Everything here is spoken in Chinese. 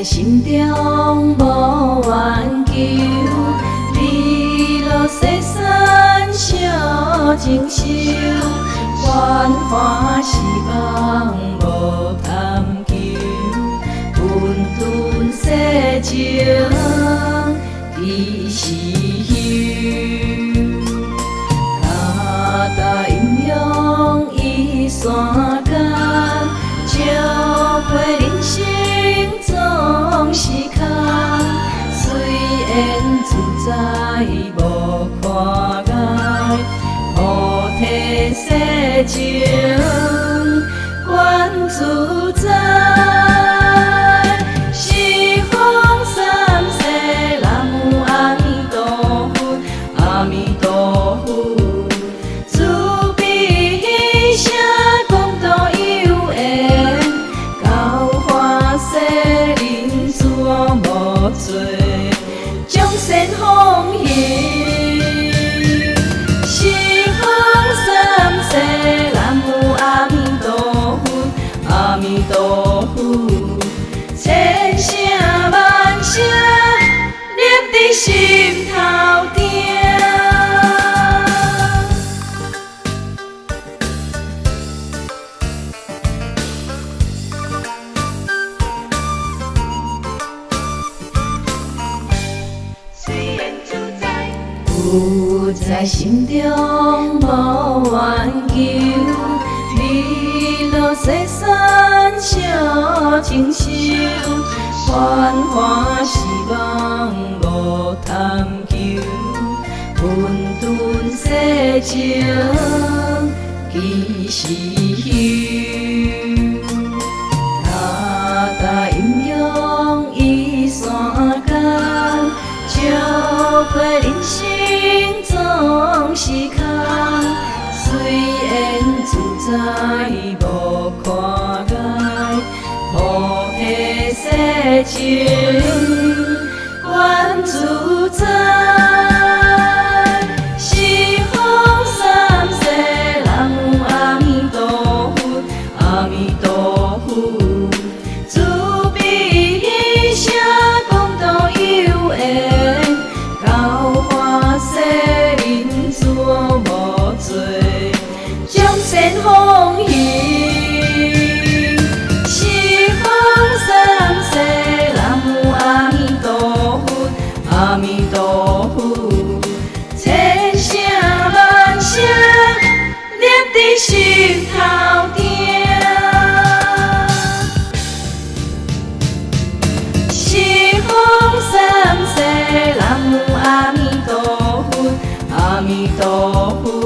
心中无怨求，你落西山小情修，愿欢喜望无贪求，混沌世情只是休。大阴阳依山间，照过人生总是空，虽然自在无看碍，菩提世情愿自在。西方三世南无阿弥陀佛，阿弥陀佛。众善奉行，西方三世南无阿弥陀佛，阿弥陀佛，千声万声念在心头顶。有在心中无怨求，你落西山小情修，愿欢喜望无贪求，混沌世情其是休。大阴阳依山间，照过人生总是空，虽然自在无看碍，菩提世情愿自在。西方三世南无阿弥陀佛，阿弥陀佛，慈悲喜舍功德有缘，教化世人诸无罪，众善奉行。西方三世南无阿弥陀佛，阿弥陀佛，千声万声念在心头顶。西方三世南无阿弥陀佛，阿弥陀佛。